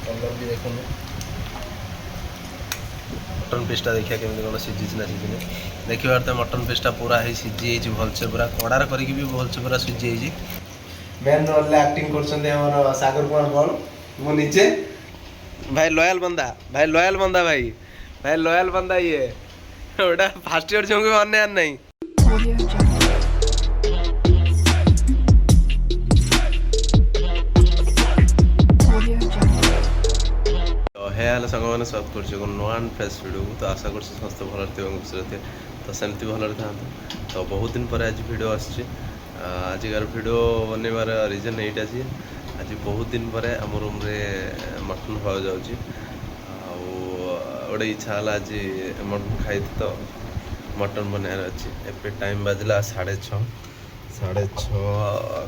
Colour भी देखो mutton पीसटा देखिए केमी कौन सीझी ना सीझी देखिए तो मटन पीसटा पूरा ही सीझी भलसे पूरा कड़ार करके भी भलसे पूरा सीझी मेन रोल एक्टिंग कर सागर कुमार बल मु निजे भाई लॉयल बंदा भाई भाई लॉयल बंदा ये फास्ट ईयर जो अन्य नहीं हेल्ला सांग मैंने स्वागत कर नुआ फ्रेश वीडियो तो आशा कर समस्त भल खुशी थे तो सेमती भल था तो बहुत दिन पर आज वीडियो आजिकार वीडियो बनवार रिजन यहीटा जी आज बहुत दिन पर आम रूम रे मटन खा जाऊँगी गोटे इच्छा है आज मटन खाई तो मटन बनवार अच्छी एवं टाइम बाजला 6:30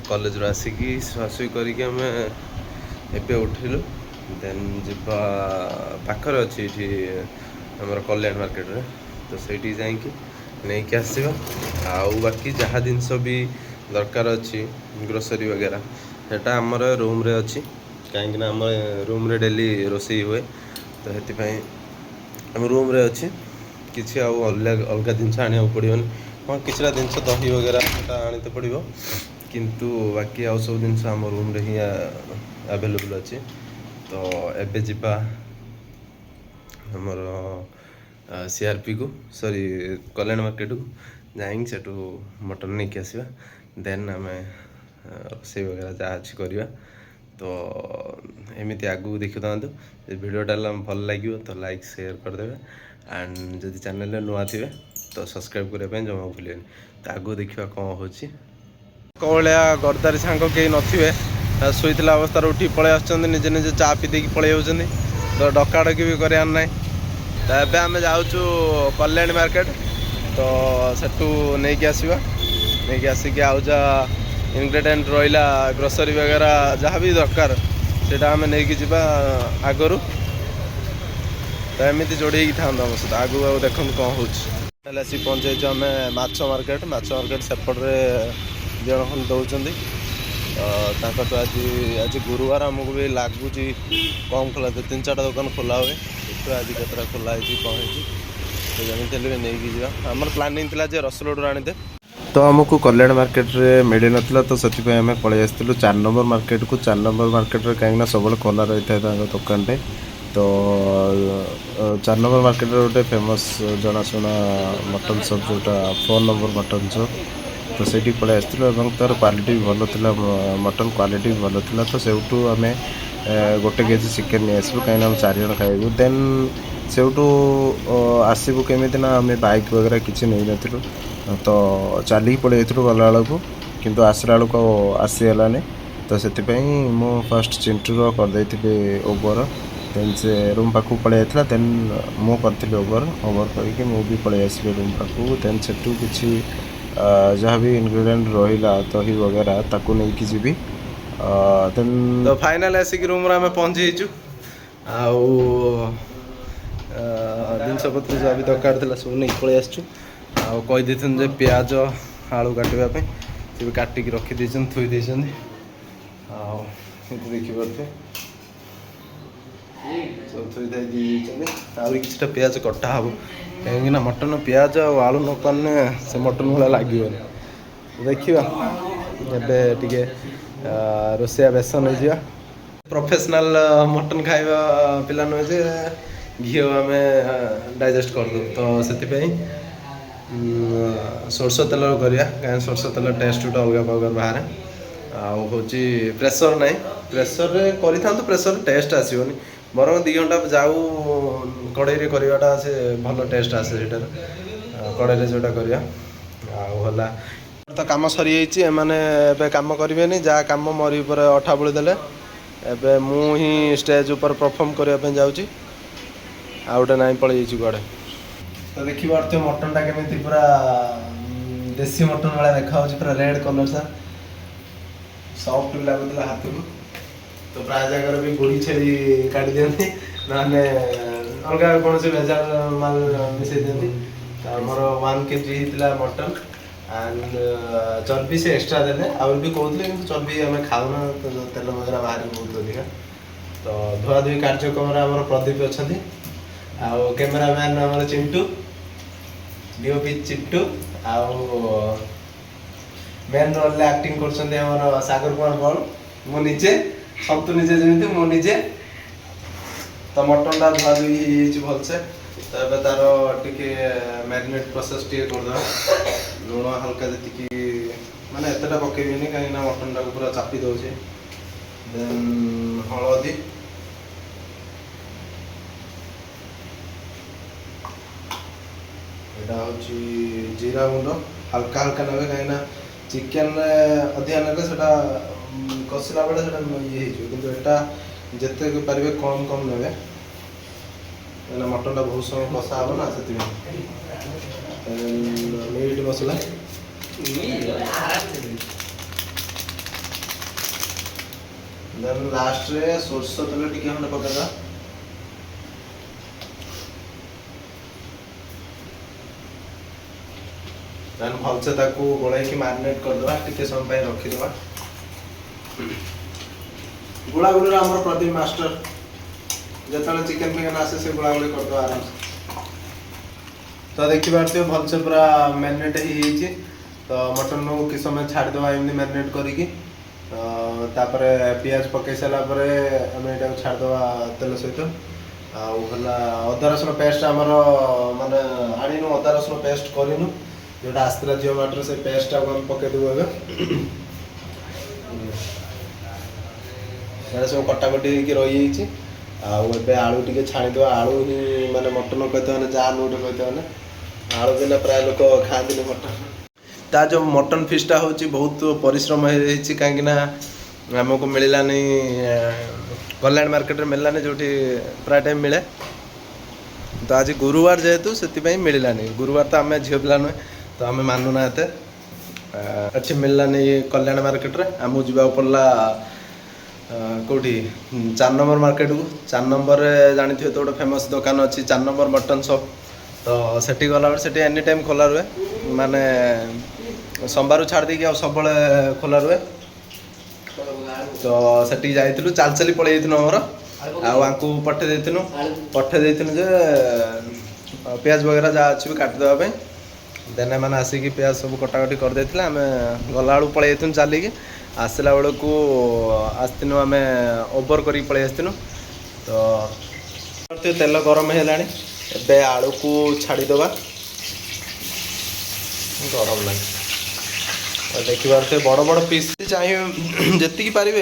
कॉलेज रू आसिकी शुआशुई करके आम एवं उठिलु देन जीवा पाखरे अच्छी आमर कल्याण मार्केट रे तो सही जाकि नहीं कि आसवा आउ बाकी जहाँ जिनस भी दरकार अच्छी ग्रोसरी वगैरह सेटा आमर रूम रे अच्छी कहीं आम रूम रे डेली रोसई हुए तो ये आम रूम रे अच्छी किसी अलग जिनस आने पड़ोनी हाँ किसी जिनस दही वगैरह आनी तो पड़ो किंतु बाकी आउ सब जिनस आम रूम रे ही अवेलेबल अच्छी तो एबे जीपा हमर सीआरपी को सॉरी कल्याण मार्केट को जाइंग सेटू मटन नहीं कि आसवा देन आम रोसई वगैरह जहाँ अच्छी करवा तो एमती आगू देखी था वीडियोटा भल लगे तो लाइक शेयर करदे एंड जदि चैनल नुआ थे तो सब्सक्राइब करने जमा भूलें तो आगू देखा कौन हो कौलिया गर्दारी सांग कहीं नथिबे शोला अवस्था उठी पलि आजे निजे चा पी देकी पलि जाऊँ तो डकाडकी भी करार ना तो ये आम जाऊँ कल्याण मार्केट तो सेठू नहीं आसवा नहीं आसिक आउ जा इनग्रेडिएंट रहा ग्रोसरी वगैरह जहाँ भी दरकार से आम नहीं जा आगु तो एमती जोड़े था आम सहित आगू आगे देखो कौन हो पहुँचे आम माछ मार्केट सेपटे जन खन दौरान तो आज गुरुवार आमको भी लगुच कम खोला 3-4टा दुकान खोला हुए आज केतटा खोला कौन तो जमी नहीं जा आम प्लानिंग थी रसलगढ़ आनीते तो आमको कल्याण मार्केट रे मिल ना तो से आम पलि आसलु 4 नंबर मार्केट को 4 नंबर मार्केट रे कहीं सब खोला रही है दुकान टे तो 4 नंबर मार्केट गोटे फेमस जनाशुना मटन शॉप जोटा 4 नंबर मटन शॉप तो से पलि आसलु तार क्वालिटी भी भल था मटन क्वालिटी भी भल था तो सेठू आम गोटे केजी चिकेन नहीं आसबू कहीं 4 जन खाइबू देन सेठू आसबू केमी ना आम बाइक वगैरह किसी नहीं नथिलु तो चलिकी पलि जाइलु गला बेलू किंतु आसला बेलू आसीगलानी तो से मु फर्स्ट चिंटू करदे ओवर देन से रूम पाक पलि जाता देन मु करी ओवर करके मु भी पलि आसली रूम पाक देन से किसी जहाँ भी इनग्रेडिएंट रहा दही वगैरह ताकू नहीं कि जी देन तो फाइनल आसिक रूम रे आम पहुँची जिनपतर जहाँ भी दरकार था सब नहीं पलि आसचु कहीदे प्याज आलू काटापी से भी काटिक रखीदे थोई देखिपे सब थोई थी किसी प्याज कटा हम कहीं मटन प्याज आलू न कने से मटन भाया लगे देखा टे रोसैया बेसन हो प्रोफेशनल मटन खाଇବା पिला नुहे जे घी आम डाइजेस्ट करदे तो से सोरष तेल करिया कहीं सोरष तेल टेस्ट गोटे अलग प्रकार बाहर आउ प्रेसर ना प्रेसर कर प्रेसर टेस्ट आसोनी बर 2 घंटा जाऊ कड़े करवाटा से भल टेस्ट आसे कड़े जोटा करा तो कम सरी एमाने कम करेंगे जहाँ कम मरी पर अठा बोली देले एबे मु ही स्टेज ऊपर परफॉर्म करने जाऊँगी आउ गोटे नाई पलि कड़े तो देखिए मटनटा केमी पूरा देसी मटन भाया देखा पूरा रेड कलर सा सॉफ्ट भी लगुला हाथ को तो प्राय जगह भी गोड़ी छेली काटी दिखती ना अलग कौन से भेजाल माल मिसई दिखती तो आमर 1 kg होता मटन एंड चर्बी से एक्सट्रा देने आउर भी कहते चर्बी आम खाऊना तो तेल वगैरह बाहर बहुत अधिका तो तो धुआ धुई कार्यक्रम आमर प्रदीप अच्छा आउ कैमेरामैन आमर चिंटू डीओपी चिट्टू आउ मेन रोल एक्टिंग कर सागर कुमार बल मु निजे सतु निजे जमी मु निजे तो मटन टा धुआ धुई भलसे तो ये तार टे मैरिनेट प्रोसेस टे कर लुण हल्का जी माने एतटा पकेबी कहीं मटन टाक पूरा चापी दौचे देन हलदी एटा हूँ जीरा गुंड हल्का हल्का ने कहीं चिकेन अधिका ना कषिला बेले ये कि जिते पारे कम कम ने मटन टा बहुत समय कषा हम ना से मीट मसला देन लास्ट रे सोरस तेल टिके खंडे पकेदा देन भलसे ताकू गोलाई मैरिनेट करदेवा टिके समय रखीदेवा गुड़ागुड़ी आमर प्रदीप मास्टर जो चिकेन फिकेन आसे से गुड़ागुड़ी करदे आराम से तो देखी पार्थिव भलसे पूरा मैरिनेट ही तो मटन को कि समय छाड़देवा एमती मैरिनेट करिकी तापरे पियाज पकई सारा आम यहाँ छाड़देवा तेल सहित आला अदा रसुण पेस्ट आमर माने आणीनु अदा रसुण पेस्ट करूँ जोटा आसला जिओ मार्टर से पेस्ट आम पकईदेव ए सब कटाकटी रही आलू टे छाणीद आलू ही माने मटन कहते हैं जहाँ नोट कहते हैं आलू बिना प्राय लोक खाती मटन ता जो मटन फिशटा हूँ बहुत परिश्रम होती कहीं आमको मिललानी कल्याण मार्केट मिललानी जो प्राय टाइम मिले तो आज गुरुवार जेहेतु से मिललानी गुरुवार तो आम झील पिला नुहे तो आम मानुना अच्छे मिललानी कल्याण मार्केट रे आमको जावाक पड़ला कौटी 4 नंबर मार्केट को 4 नंबर जानी थे तो गोटे फेमस दुकान अच्छी 4 नंबर मटन शॉप तो सेठी गला से एनी टाइम खोला रुहे माने सोमवार छाड़ दी सब खोला रुहे तो सेठी जाइलु चाल चली पलि आमर आपको पठे जे पियाज वगैरह जहाँ अच्छी काटिदेवाई देन मैंने आसिक पियाज सब कटाकटी करदे आम गला बेलू पलि चलिकी आसला बेलू आसनु आम ओवर कर पलि आसनु तो तेल गरम है एबे आलू को छाड़ीदे गरम लगे देखी पारे बड़ बड़ पीस चाहिए जी पारे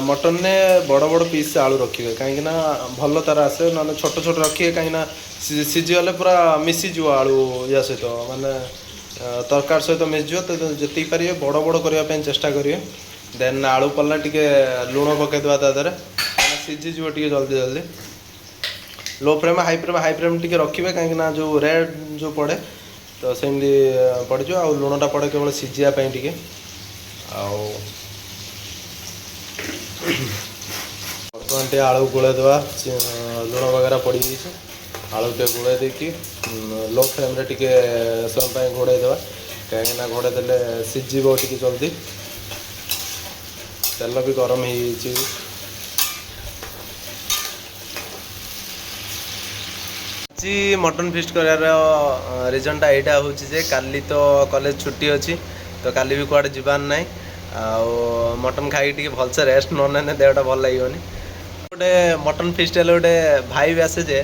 मटन ने बड़ बड़ पीस आलू रखिए कहीं भल तार आसे ना छोट छोट रखिए कहीं सीझीगले पूरा मिसीज आलू या सहित माने तरकार सहित मिसज तो जी पारे बड़ बड़ करने चेष्टा करेंगे देन आलू पल्ला टिके लुण पकईदे तादे सीझीज टे जल्दी जल्दी लो फ्लेम हाई फ्लेम टिके रखिए कहीं जो रेड जो पड़े तो सेमती पड़ज आ लुणटा पड़े केवल सीझापी टे बर्तमान टे आलू गोलैदे लुण वगैरह पड़ जाइए आलू टे गोलै देकी लो फ्लेम रे टिके समय घोड़ेदे कहीं घोड़ेदे सीझब टे जल्दी तेल भी गरम हो मटन फिस्ट करार रिजनटा यहाँ हूँ जे काली तो कॉलेज छुट्टी अच्छी तो काली भी कुआडे जीवार ना आउ मटन खाई टी भलसे रेस्ट न देहटा भल लगे गोटे मटन फिस्ट है गोटे भाई भी आसे जे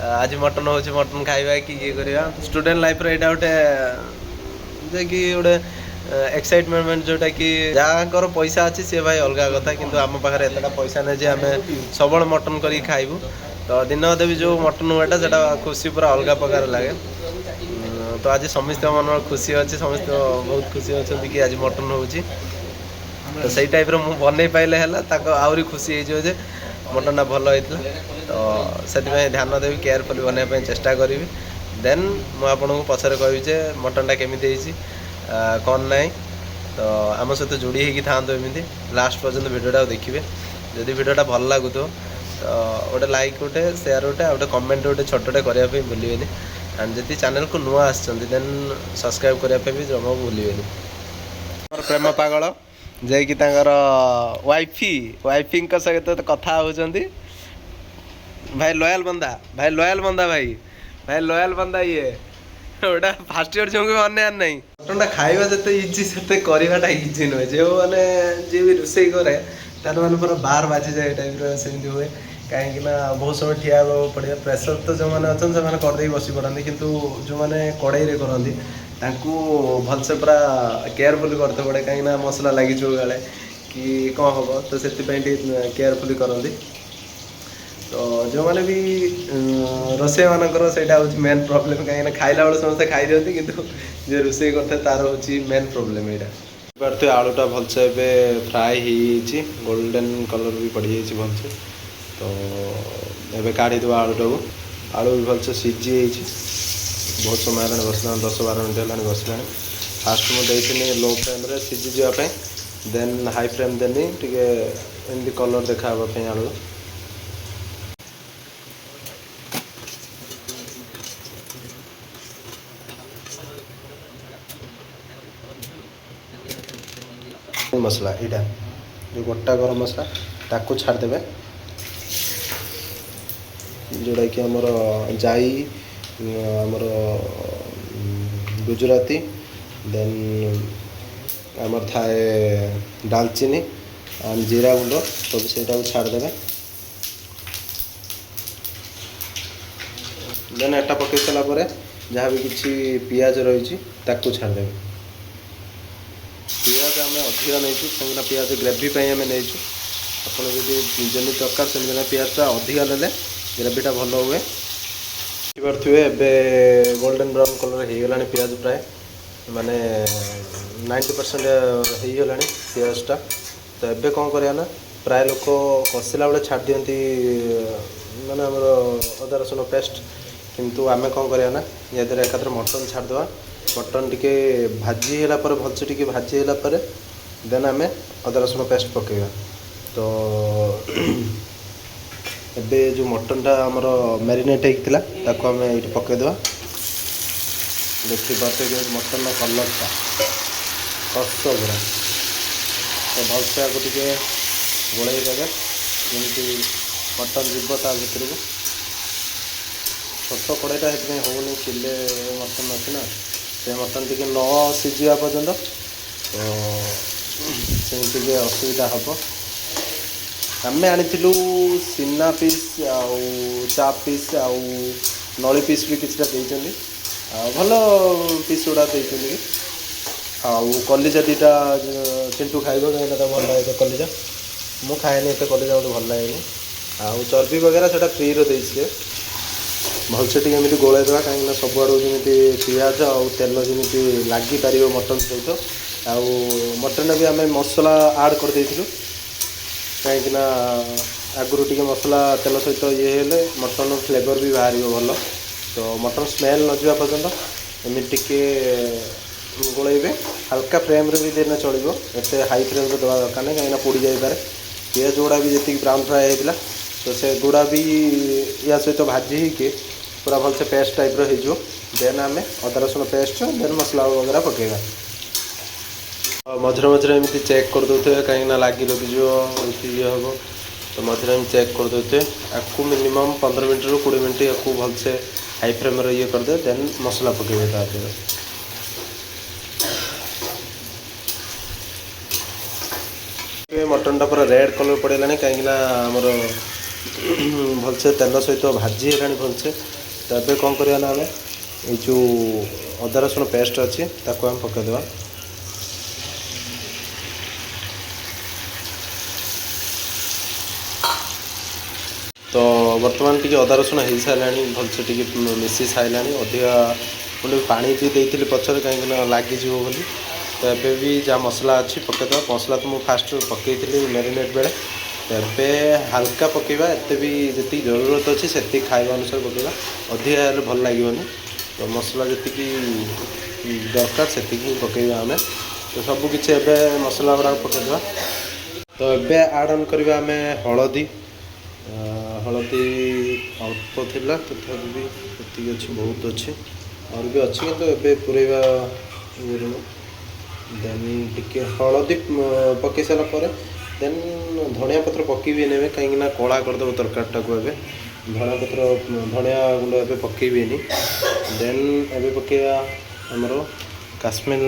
आज मटन हो मटन खाइबा कि ये करवा स्टूडेंट लाइफ रे गोटे कि गोटे एक्साइटमेंट जोटा कि जहाँ पैसा अच्छी सी भाई अलग कथा किंतु आम पाखे एतटा पैसा नहीं जे आम सब मटन कर खाइबू तो दिन अदे भी जो मटन हुएटा से खुशी पूरा अलग प्रकार लगे तो आज समस्त मन खुशी अच्छे समस्त बहुत खुशी अच्छा कि आज मटन हो तो सही टाइप मुझे बन पाइले आहरी खुशी हो मटनटा भल होता तो से ध्यान देवी केयरफुल बनवाई चेष्टा करी देन मुझे पचर कहे मटनटा केमी कौन ना तो आम सहित जोड़ी होगी था एमती लास्ट पर्यटन भिडियोटा देखिए जदि भिडियोटा भल लगु तो गोटे लाइक गोटे शेयर गोटे गोटे कमेंट गोटे छोटे करने भूलें एंड जदि चैनल को नुआ आसन देन सब्सक्राइब करने भी जमा भूलें प्रेम पागल ଯାଇକି ତାଙ୍କର ୱାଇଫିଙ୍କ ସହିତ କଥା ହେଉଛନ୍ତି। ଭାଇ ଲୟାଲ ବନ୍ଦା, ଭାଇ ଲୟାଲ ବନ୍ଦା, ଭାଇ ଲୟାଲ ବନ୍ଦା। ଇଏ ওটা ফার্স্ট ইয়ার ঝিଅଙ୍କୁ ବି ଅନେଇବାର ନାହିଁ। ମଟନଟା ଖାଇବା ଯେତେ ଇଜି ସେତେ କରିବାଟା ଇଜି ନୁହେଁ। ଯେଉଁମାନେ ଯିଏ ବି ରୋଷେଇ କରେ ତାର ମାନେ ପୁରା ବାର ବାଜିଯାଏ ଏ ଟାଇପ୍ର ସେମିତି ହୁଏ। କାହିଁକି ନା ବହୁତ ସମୟ ଠିଆ ହେବାକୁ ପଡ଼ିବ। ପ୍ରେସର ତ ଯେଉଁମାନେ ଅଛନ୍ତି ସେମାନେ କରିଦେଇକି ବସି ପଡ଼ନ୍ତି, କିନ୍ତୁ ଯେଉଁମାନେ କଡ଼େଇରେ କରନ୍ତି ତାଙ୍କୁ ଭଲସେ ପୁରା କେୟାରଫୁଲି କରତେ ପଡ଼େ, କାହିଁକିନା ମସଲା ଲାଗିଯିବ କାଳେ କି କ'ଣ ହେବ, ତ ସେଥିପାଇଁ ଟିକେ କେୟାରଫୁଲି କରନ୍ତି। ତ ଯେଉଁମାନେ ବି ରୋଷେଇମାନଙ୍କର ସେଇଟା ହେଉଛି ମେନ୍ ପ୍ରୋବ୍ଲେମ୍, କାହିଁକିନା ଖାଇଲା ବେଳେ ସମସ୍ତେ ଖାଇଦିଅନ୍ତି କିନ୍ତୁ ଯିଏ ରୋଷେଇ କରିଥାଏ ତାର ହେଉଛି ମେନ୍ ପ୍ରୋବ୍ଲେମ୍ ଏଇଟା। ବୁଝିପାରୁଥିବେ ଆଳୁଟା ଭଲସେ ଏବେ ଫ୍ରାଏ ହେଇଯାଇଛି, ଗୋଲ୍ଡେନ୍ କଲର୍ ବି ପଡ଼ିଯାଇଛି ଭଲସେ। ତ ଏବେ କାଢ଼ିଦେବା ଆଳୁଟାକୁ। ଆଳୁ ବି ଭଲସେ ସିଝି ଯାଇଛି, ବହୁତ ସମୟ ହେଲାଣି ବସିଲାଣି, 10-12 ମିନିଟ୍ ହେଲାଣି ବସିଲାଣି। ଫାଷ୍ଟ ମୁଁ ଦେଇଥିଲି ଲୋ ଫ୍ଲେମ୍ରେ ସିଝିଯିବା ପାଇଁ, ଦେନ୍ ହାଇ ଫ୍ଲେମ୍ ଦେଲି ଟିକେ ଏମିତି କଲର୍ ଦେଖା ହେବା ପାଇଁ ଆଳୁ। ମସଲା ଏଇଟା ଯେଉଁ ଗୋଟା ଗରମ ମସଲା ତାକୁ ଛାଡ଼ିଦେବେ, ଯେଉଁଟାକି ଆମର ଜାଇ, ଆମର ଗୁଜୁରାତି, ଦେନ୍ ଆମର ଥାଏ ଡାଲଚିନି ଆଉ ଜିରା ଗୁଣ୍ଡ, ସବୁ ସେଇଟାକୁ ଛାଡ଼ିଦେବେ। ଦେନ୍ ଏଟା ପକାଇ ସାରିଲା ପରେ ଯାହା ବି କିଛି ପିଆଜ ରହିଛି ତାକୁ ଛାଡ଼ିଦେବେ। ପିଆଜ ଆମେ ଅଧିକ ନେଇଛୁ, କାହିଁକିନା ପିଆଜ ଗ୍ରେଭି ପାଇଁ ଆମେ ନେଇଛୁ। ଆପଣ ଯଦି ଯେମିତି ଦରକାର ସେମିତି ନା, ପିଆଜଟା ଅଧିକା ନେଲେ ଗ୍ରେଭିଟା ଭଲ ହୁଏ। ବୁଝିପାରୁଥିବେ ଏବେ ଗୋଲ୍ଡେନ୍ ବ୍ରାଉନ୍ କଲର୍ ହେଇଗଲାଣି ପିଆଜ, ପ୍ରାୟ ମାନେ 90% ହେଇଗଲାଣି ପିଆଜଟା। ତ ଏବେ କ'ଣ କରିବା ନା, ପ୍ରାୟ ଲୋକ କଷିଲା ବେଳେ ଛାଡ଼ି ଦିଅନ୍ତି ମାନେ ଆମର ଅଦା ରସୁଣ ପେଷ୍ଟ, କିନ୍ତୁ ଆମେ କ'ଣ କରିବା ନା ୟା ଦେହରେ ଏକାଥରେ ମଟନ୍ ଛାଡ଼ିଦେବା। ମଟନ୍ ଟିକେ ଭାଜି ହେଲା ପରେ, ଭଲସେ ଟିକେ ଭାଜି ହେଲା ପରେ ଦେନ୍ ଆମେ ଅଦା ରସୁଣ ପେଷ୍ଟ ପକାଇବା। ତ ଏବେ ଯେଉଁ ମଟନ୍ଟା ଆମର ମ୍ୟାରିନେଟ୍ ହେଇକି ଥିଲା ତାକୁ ଆମେ ଏଇଠି ପକାଇଦେବା। ଦେଖିପାରୁଥିବେ ଯେ ମଟନ୍ର କଲର୍ଟା କଷ ପୁରା। ତ ଭଲସେ ଆକୁ ଟିକେ ଗୋଳେଇ ଦେବେ, ଯେମିତି ମଟନ୍ ଯିବ ତା ଭିତରକୁ। ଛୋଟ କଡ଼େଇଟା ସେଥିପାଇଁ ହେଉନି, କିଲେ ମଟନ୍ ଅଛି ନା, ସେ ମଟନ୍ ଟିକେ ନ ସିଝିବା ପର୍ଯ୍ୟନ୍ତ ତ ସେମିତି ଟିକେ ଅସୁବିଧା ହେବ। ଆମେ ଆଣିଥିଲୁ ସିନା ପିସ୍ ଆଉ ଚାପ୍ ପିସ୍ ଆଉ ନଳି ପିସ୍ ବି କିଛିଟା ଦେଇଛନ୍ତି, ଆଉ ଭଲ ପିସ୍ ଗୁଡ଼ା ଦେଇଛନ୍ତି କି। ଆଉ କଲିଜା ଦୁଇଟା ଚିଣ୍ଟୁ ଖାଇବ, କାହିଁକିନା ତାକୁ ଭଲ ଲାଗେ କଲିଜା। ମୁଁ ଖାଏନି ଏତେ କଲିଜା, ମୋତେ ଭଲ ଲାଗେନି। ଆଉ ଚର୍ବି ବଗେରା ସେଇଟା ଫ୍ରିର ଦେଇଥିଲେ। ଭଲସେ ଟିକେ ଏମିତି ଗୋଳେଇ ଦେବା, କାହିଁକିନା ସବୁଆଡ଼ୁ ଯେମିତି ପିଆଜ ଆଉ ତେଲ ଯେମିତି ଲାଗିପାରିବ ମଟନ୍ ସହିତ। ଆଉ ମଟନ୍ରେ ବି ଆମେ ମସଲା ଆଡ଼୍ କରିଦେଇଥିଲୁ, କାହିଁକିନା ଆଗରୁ ଟିକେ ମସଲା ତେଲ ସହିତ ଇଏ ହେଲେ ମଟନ୍ର ଫ୍ଲେଭର୍ ବି ବାହାରିବ ଭଲ। ତ ମଟନ୍ ସ୍ମେଲ୍ ନ ଯିବା ପର୍ଯ୍ୟନ୍ତ ଏମିତି ଟିକେ ଗୋଳେଇବେ। ହାଲକା ଫ୍ଲେମ୍ରେ ବି ଦେଲେ ଚଳିବ, ଏତେ ହାଇ ଫ୍ଲେମ୍ରେ ଦେବା ଦରକାର ନାହିଁ, କାହିଁକିନା ପୋଡ଼ି ଯାଇପାରେ। ପିଆଜ ଗୁଡ଼ା ବି ଯେତିକି ବ୍ରାଉନ୍ ଫ୍ରାଏ ହେଇଥିଲା, ତ ସେଗୁଡ଼ା ବି ୟା ସହିତ ଭାଜି ହେଇକି ପୁରା ଭଲସେ ପେଷ୍ଟ ଟାଇପ୍ର ହେଇଯିବ। ଦେନ୍ ଆମେ ଅଦା ରସୁଣ ପେଷ୍ଟ, ଦେନ୍ ମସଲା ବଗେରା ପକାଇବା। ମଝିରେ ମଝିରେ ଏମିତି ଚେକ୍ କରିଦେଉଥିବେ, କାହିଁକିନା ଲାଗି ରଖିଯିବ, ଇଏ ହେବ। ତ ମଝିରେ ଏମିତି ଚେକ୍ କରିଦେଉଥିବେ। ଆକୁ ମିନିମମ୍ 15 ମିନିଟ୍ରୁ 20 ମିନିଟ୍ ଆକୁ ଭଲସେ ହାଇ ଫ୍ଲେମ୍ରେ ଇଏ କରିଦେବେ, ଦେନ୍ ମସଲା ପକାଇବେ ତା ଦେହରେ। ମଟନ୍ଟା ପୁରା ରେଡ଼୍ କଲର୍ ପଡ଼ିଗଲାଣି, କାହିଁକିନା ଆମର ଭଲସେ ତେଲ ସହିତ ଭାଜି ହେଲାଣି ଭଲସେ। ତ ଏବେ କ'ଣ କରିବା ନା, ଆମେ ଏଇ ଯେଉଁ ଅଦା ରସୁଣ ପେଷ୍ଟ ଅଛି ତାକୁ ଆମେ ପକାଇଦେବା। ତ ବର୍ତ୍ତମାନ ଟିକେ ଅଦା ରସୁଣ ହେଇସାରିଲାଣି, ଭଲସେ ଟିକେ ମିଶି ସାରିଲାଣି। ଅଧିକା ମୁଁ ପାଣି ବି ଦେଇଥିଲି ପଛରେ, କାହିଁକିନା ଲାଗିଯିବ ବୋଲି। ତ ଏବେ ବି ଯାହା ମସଲା ଅଛି ପକାଇଦେବା। ମସଲା ତ ମୁଁ ଫାଷ୍ଟ ପକାଇଥିଲି ମ୍ୟାରିନେଟ୍ ବେଳେ, ଏବେ ହାଲକା ପକାଇବା, ଏତେ ବି ଯେତିକି ଜରୁରତ ଅଛି ସେତିକି ଖାଇବା ଅନୁସାରେ ପକାଇବା, ଅଧିକା ହେଲେ ଭଲ ଲାଗିବନି। ତ ମସଲା ଯେତିକି ଦରକାର ସେତିକି ହିଁ ପକାଇବା ଆମେ। ତ ସବୁକିଛି ଏବେ ମସଲା ଗୁଡ଼ାକ ପକାଇଦେବା। ତ ଏବେ ଆଡ଼୍ ଅନ୍ କରିବା ଆମେ ହଳଦୀ। ହଳଦୀ ଅଳ୍ପ ଥିଲା, ତଥାପି ବି ଏତିକି ଅଛି, ବହୁତ ଅଛି, ଆହୁରି ବି ଅଛି, କିନ୍ତୁ ଏବେ ପୁରେଇବା ଇଏରେ देन टिके हलदी पकई सारा पर देन धनिया पत्र पकईबे ने कहीं कला करदेव तरकारीटा को ए धनिया पत्र धनिया गुंड ए पकईबे देन ए पकईवा आमर काश्मीर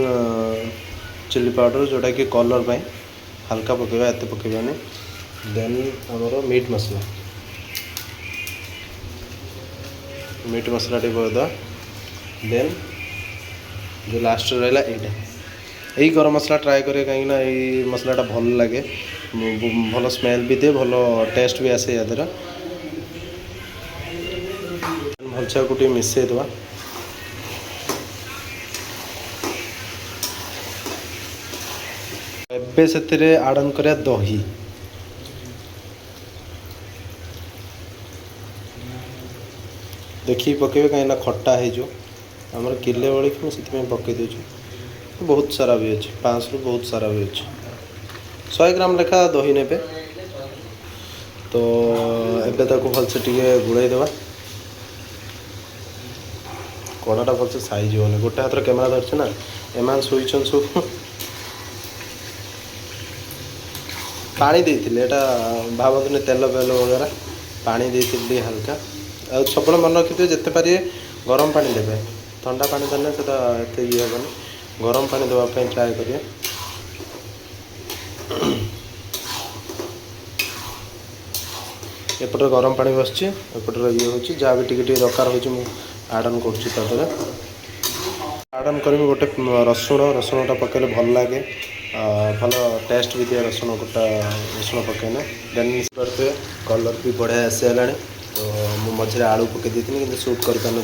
चिली पाउडर जोटा कि कलर पाई हल्का पकईवा एत पकईबानी देन आमर मीट मसला टी पकईदा देन जो लास्ट रहा यहाँ यही गरम मसला ट्राए करें कहीं मसलाटा भल लगे भल स्मेल भी दे भल टेस्ट भी आसे या द्वारा भलसे को मिसई दवा एबे से आडन करिया दही देखिए पकेबे कहीं खट्टा हो आमर किले बड़ी से पकई देचु बहुत सारा भी अच्छे 500 रु बहुत सारा भी अच्छे 100 ग्राम लेखा दही ने तो एबे ताको भलसे टिके गुड़ाई देवा कड़ाटा भलसे साइज होने गोटे हाथ कैमेरा धरছে ना एमान सोईछन सब पानी देइथिले एटा भाबतने तेल बेल वगैरह पानी देइथिले हल्का सब मन रखिए जिते पारे गरम पानी देवे ठंडा पानी देने से एत ये हेनी गरम पानी देवाई ट्राए करें एपटे गरम पानी बसचे एपटे ये हूँ जहाँ भी टी दरकार हो आडन कर आडन कर गोटे रसुणटा पकड़े भल लगे भल टेस्ट भी दिए रसुण गोटा रसुण पकड़ने देन करते कलर भी बढ़िया आसी है तो मुझे आलू पकई देती कि सुट कर देन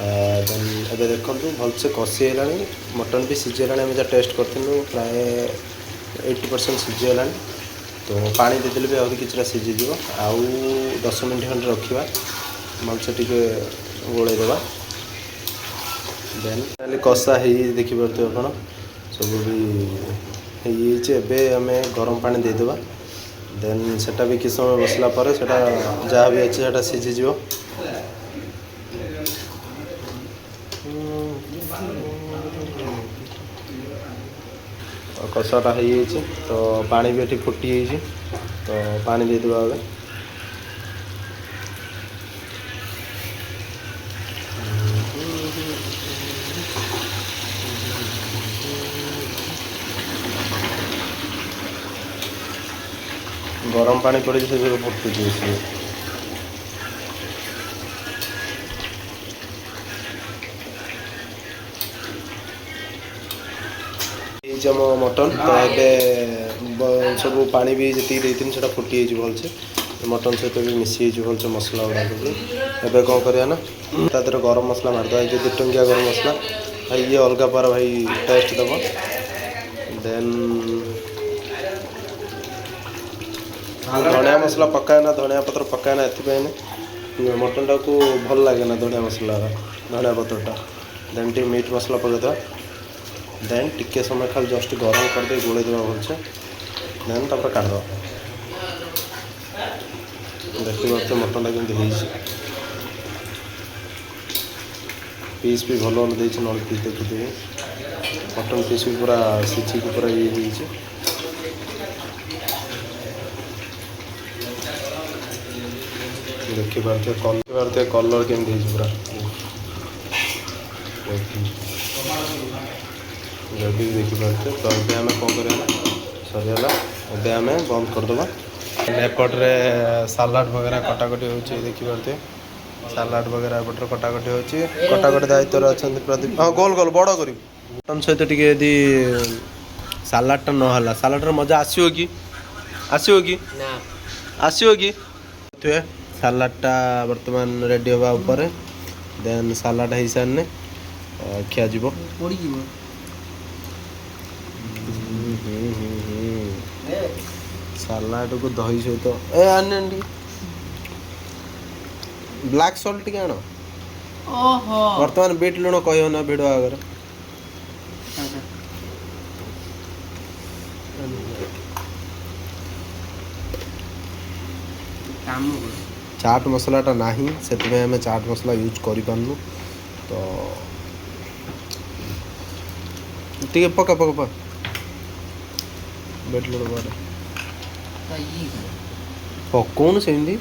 ए देखो भलसे कषि मटन भी सीझीगला आम जहाँ टेस्ट करूँ प्राय 80% सीझीगला तो पानी देदेले भी आहरी किसी सीझीज आउ 10 मिनट खंडे रखा भलसे टी गोलैदेवा देन कषा हो देखिपे आप सब भी होबे आम गरम पानी देदेवा देन सेटा भी किस समय बसला पर सेटा जहाँ भी अच्छे सेटा सीझीज कषाटा हो तो पानी भी ये फुटी तो पानी देदेवा ए गरम पानी पड़े से फुटुची सी आम मटन तो ये सब पानी भी जी देती से फुटी भलसे मटन सहित भी मिसी भलसे मसला गुड़ाक भी कौन करा ना तादर गरम मसला मारदा 2 टंकिया गरम मसला भाई ये अलग पार भाई टेस्ट दब देन धनिया मसला पकाए धनिया पत्र पकाए ये मटनटा को भल लगे ना धनिया मसला धनिया पत्रटा देन टी मीट मसला पकईदा देन टिके समय खाली जस्ट गरम करदे गोले देवा भलसे देन तापर काटद देखते मटनटा केमती पीस भी भल भल देती नल पीस देखिए मटन पीस भी पूरा सीझी पूरा ये देखिए कलर केमती पूरा जल्दी देखिए तो ये आम कौन करा सरीगला ए आम बंद करदे एपटे सालाड वगैरह कटाकटी हो देखिए सालाड वगैरह एपटे कटाकटी हो कटाकटी दायित्व अच्छा प्रदीप हाँ गोल गोल बड़ कर मटन सहित टी यदि सालाडटा ना सालाडर मजा आसो कि आसो कि सालाडटा बर्तमान रेडी हवा ऊपर देन सालाड हो सारे खिया सालाड को दही सहित ए आने ब्लैक सॉल्ट टी आण बर्तमान बीट लुण कह ना भिड़ आगे चाट मसलाटा नाही से आम चाट मसला यूज कर पार्नु तो ଟିକେ ପକା ପକା ପକା ବେଟ ଲୁଣ ପରେ ପକଉନୁ ସେମିତି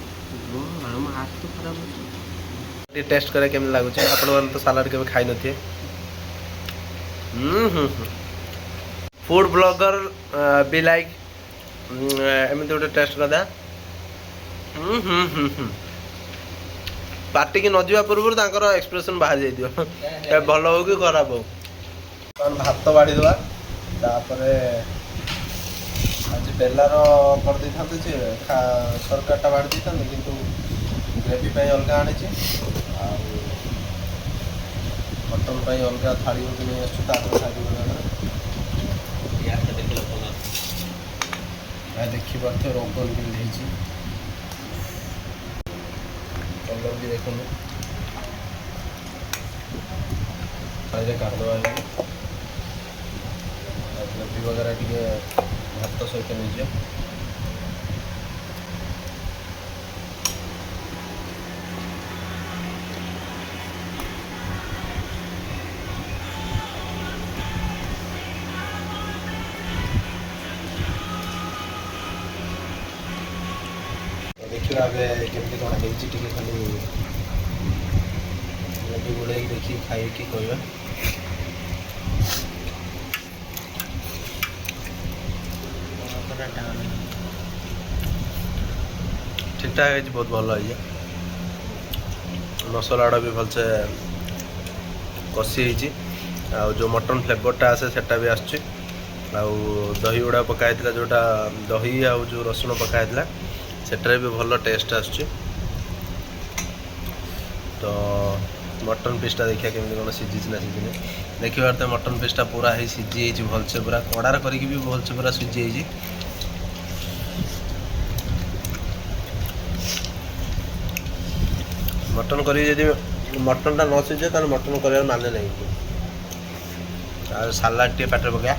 ଟିକେ ଟେଷ୍ଟ କରିବା କେମିତି ଲାଗୁଛି। ଆପଣମାନେ ତ ସାଲାଡ଼ କେବେ ଖାଇନଥିବେ। ଫୁଡ୍ ବ୍ଲଗର ବି ଲାଇକ୍ ଏମିତି ଗୋଟେ ଟେଷ୍ଟ କରିଦା। ପାଟିକି ନ ଯିବା ପୂର୍ବରୁ ତାଙ୍କର ଏକ୍ସପ୍ରେସନ୍ ବାହାରି ଯାଇଥିବ ଭଲ ହଉ କି ଖରାପ ହଉ। ଭାତ ବାଢ଼ିଦେବା ତାପରେ ଆଜି ବେଲାର କରିଦେଇଥାନ୍ତୁ ଯେ ତରକାରୀଟା ବାଢ଼ି ଦେଇଥାନ୍ତୁ କିନ୍ତୁ ଗ୍ରେଭି ପାଇଁ ଅଲଗା ଆଣିଛି ଆଉ ମଟନ୍ ପାଇଁ ଅଲଗା ଥାଳି ଗୋଟେ ନେଇ ଆସୁଛୁ ତାପରେ ଖାଇଦେବୁ। ଦେଖିପାରୁଥିବ ରଙ୍ଗନ କେମିତି ହେଇଛି କଲର୍ ବି ଦେଖନ୍ତୁ ଥାଳିରେ କାଢ଼ିଦେବା ଗ୍ରେଭି ବଗେରା ଟିକେ ଭାତ ସହିତ ନେଇଯିବା। ଦେଖିବା ଏବେ କେମିତି କ'ଣ ହେଇଛି ଟିକେ ଖାଲି ଲବି ଗୋଳେଇକି ଦେଖିକି ଖାଇକି କହିବା। ଠିକ୍ଠାକ୍ ହେଇଛି ବହୁତ ଭଲ ହେଇଛି। ମସଲାଟା ବି ଭଲସେ କଷି ହେଇଛି ଆଉ ଯେଉଁ ମଟନ୍ ଫ୍ଲେଭରଟା ଆସେ ସେଟା ବି ଆସୁଛି ଆଉ ଦହି ଗୁଡ଼ା ପକା ହେଇଥିଲା ଯେଉଁଟା ଦହି ଆଉ ଯେଉଁ ରସୁଣ ପକା ହେଇଥିଲା ସେଟାରେ ବି ଭଲ ଟେଷ୍ଟ ଆସୁଛି। ତ ମଟନ୍ ପିସ୍ଟା ଦେଖିବା କେମିତି କ'ଣ ସିଝିଛି ନା ସିଝିନି। ଦେଖିବାର ତ ମଟନ୍ ପିସ୍ଟା ପୁରା ହେଇ ସିଝି ହେଇଛି ଭଲସେ ପୁରା କଡ଼ାର କରିକି ବି ଭଲସେ ପୁରା ସିଝି ହେଇଛି। ମଟନ୍ କରିକି ଯଦି ମଟନ୍ଟା ନ ସିଝେ ତାହେଲେ ମଟନ୍ କରିବାର ମାନେ ନାହିଁ। ଆଉ ସାଲାଡ଼ ଟିକେ ପାଟିରେ ପକାଇବା।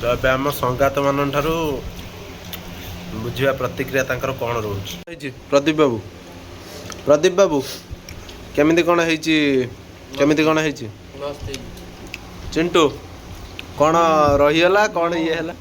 ତ ଏବେ ଆମ ସଙ୍ଗାତମାନଙ୍କ ଠାରୁ ବୁଝିବା ପ୍ରତିକ୍ରିୟା ତାଙ୍କର କ'ଣ ରହୁଛି। ହେଇଛି ପ୍ରଦୀପ ବାବୁ କେମିତି କ'ଣ ହେଇଛି ଚିଣ୍ଟୁ କ'ଣ ରହିଗଲା କ'ଣ ଇଏ ହେଲା?